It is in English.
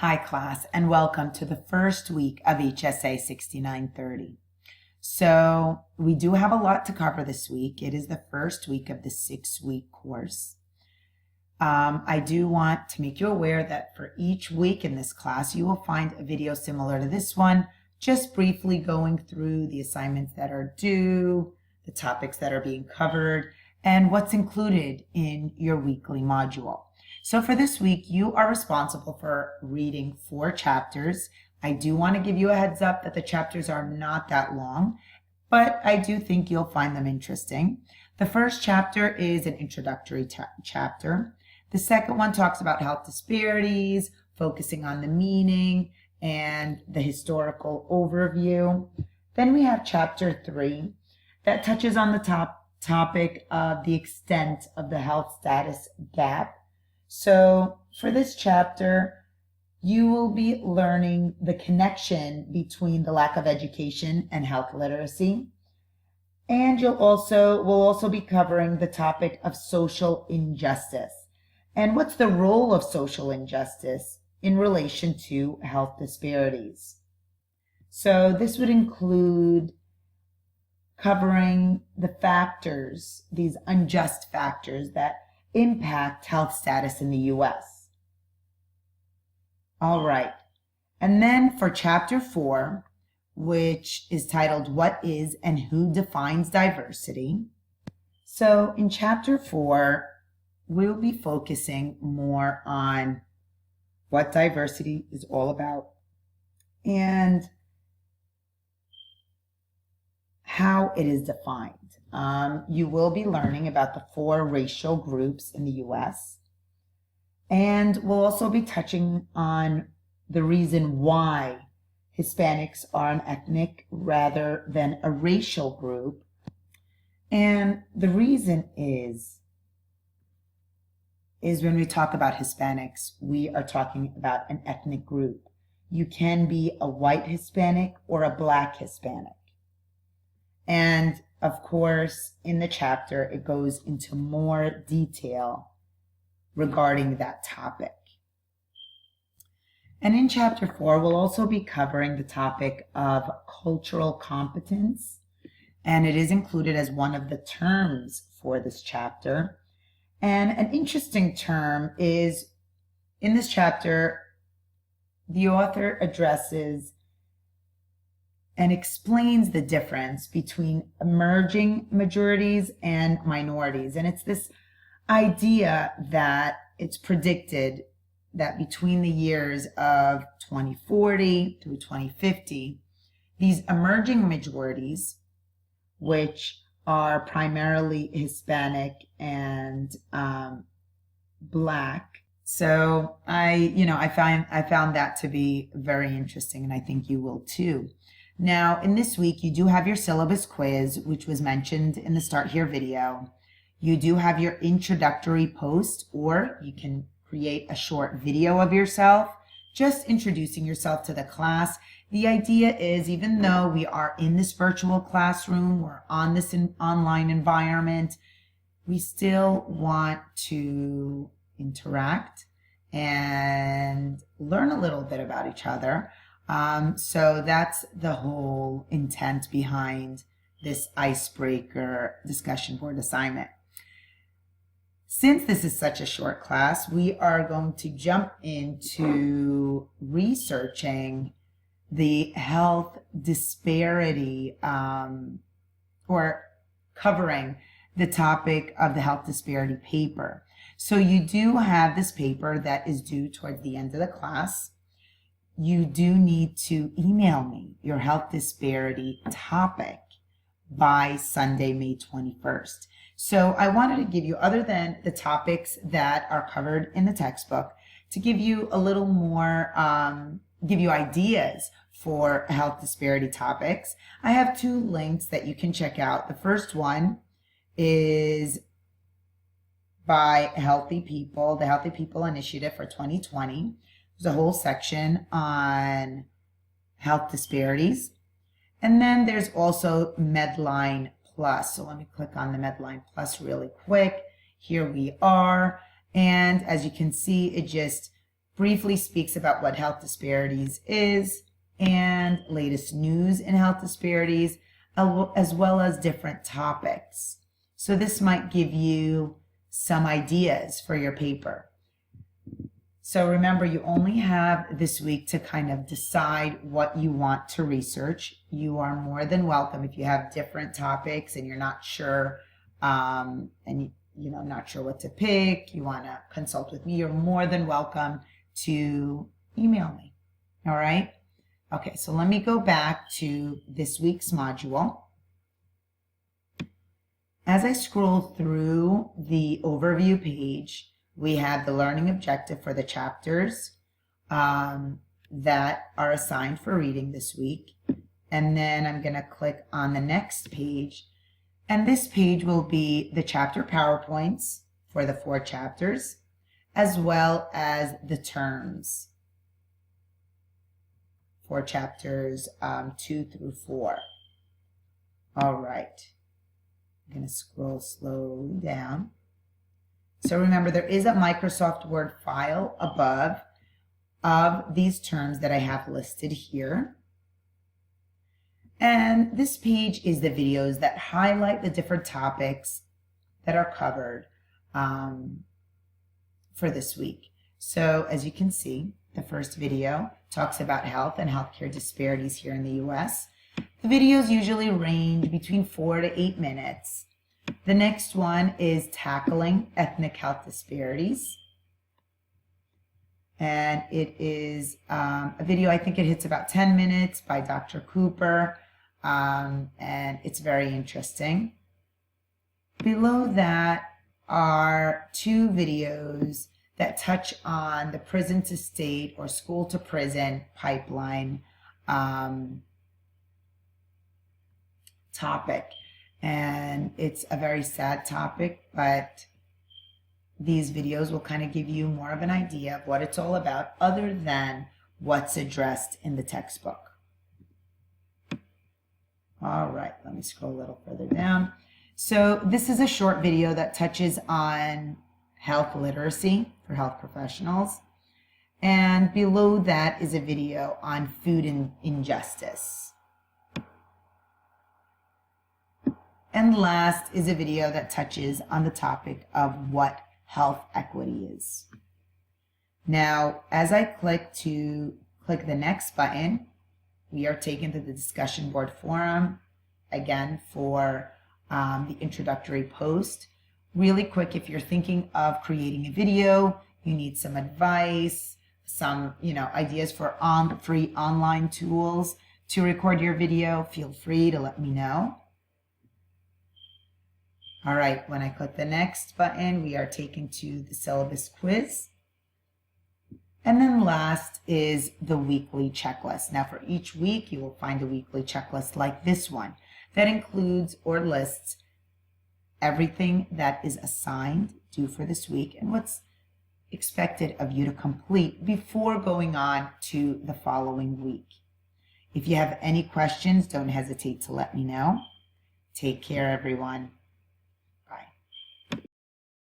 Hi class, and welcome to the first week of HSA 6930. So we do have a lot to cover this week. It is the first week of the 6-week course. I do want to make you aware that for each week in this class, you will find a video similar to this one, just briefly going through the assignments that are due, the topics that are being covered, and what's included in your weekly module. So for this week, you are responsible for reading 4 chapters. I do want to give you a heads up that the chapters are not that long, but I do think you'll find them interesting. The first chapter is an introductory chapter. The second one talks about health disparities, focusing on the meaning and the historical overview. Then we have chapter 3 that touches on the topic of the extent of the health status gap. So for this chapter, you will be learning the connection between the lack of education and health literacy. And we'll also be covering the topic of social injustice. And what's the role of social injustice in relation to health disparities? So this would include covering the factors, these unjust factors that impact health status in the U.S. All right. And then for chapter 4, which is titled, What is and Who Defines Diversity? So in chapter 4, we'll be focusing more on what diversity is all about and how it is defined. You will be learning about the 4 racial groups in the U.S. And we'll also be touching on the reason why Hispanics are an ethnic rather than a racial group. And the reason is when we talk about Hispanics, we are talking about an ethnic group. You can be a white Hispanic or a black Hispanic. And of course, in the chapter, it goes into more detail regarding that topic. And in chapter 4, we'll also be covering the topic of cultural competence, and it is included as one of the terms for this chapter. And an interesting term is, in this chapter, the author addresses and explains the difference between emerging majorities and minorities. And it's this idea that it's predicted that between the years of 2040 through 2050, these emerging majorities, which are primarily Hispanic and Black. So I found that to be very interesting, and I think you will too. Now, in this week, you do have your syllabus quiz, which was mentioned in the Start Here video. You do have your introductory post, or you can create a short video of yourself, just introducing yourself to the class. The idea is, even though we are in this virtual classroom, we're on this online environment, we still want to interact and learn a little bit about each other. So that's the whole intent behind this icebreaker discussion board assignment. Since this is such a short class, we are going to jump into researching the health disparity, or covering the topic of the health disparity paper. So you do have this paper that is due towards the end of the class. You do need to email me your health disparity topic by Sunday, May 21st. So I wanted to give you, other than the topics that are covered in the textbook, to give you a little more, give you ideas for health disparity topics. I have 2 links that you can check out. The first one is by Healthy People, the Healthy People Initiative for 2020. There's a whole section on health disparities. And then there's also Medline Plus. So let me click on the Medline Plus really quick. Here we are. And as you can see, it just briefly speaks about what health disparities is and latest news in health disparities, as well as different topics. So this might give you some ideas for your paper. So remember, you only have this week to kind of decide what you want to research. You are more than welcome if you have different topics and you're not sure, and not sure what to pick, you want to consult with me, you're more than welcome to email me. All right. Okay, so let me go back to this week's module. As I scroll through the overview page, we have the learning objective for the chapters that are assigned for reading this week. And then I'm going to click on the next page. And this page will be the chapter PowerPoints for the 4 chapters, as well as the terms for chapters 2 through 4. All right. I'm going to scroll slowly down. So remember, there is a Microsoft Word file above of these terms that I have listed here. And this page is the videos that highlight the different topics that are covered for this week. So as you can see, the first video talks about health and healthcare disparities here in the U.S. The videos usually range between 4 to 8 minutes. The next one is tackling ethnic health disparities. And it is a video, I think it hits about 10 minutes by Dr. Cooper. And it's very interesting. Below that are 2 videos that touch on the prison to state or school to prison pipeline topic. And it's a very sad topic, but these videos will kind of give you more of an idea of what it's all about other than what's addressed in the textbook. All right, let me scroll a little further down. So this is a short video that touches on health literacy for health professionals. And below that is a video on food injustice. And last is a video that touches on the topic of what health equity is. Now, as I click the next button, we are taken to the discussion board forum, again, for the introductory post. Really quick, if you're thinking of creating a video, you need some advice, some ideas for free online tools to record your video, feel free to let me know. All right, when I click the next button, we are taken to the syllabus quiz. And then last is the weekly checklist. Now for each week, you will find a weekly checklist like this one that includes or lists everything that is assigned due for this week and what's expected of you to complete before going on to the following week. If you have any questions, don't hesitate to let me know. Take care, everyone.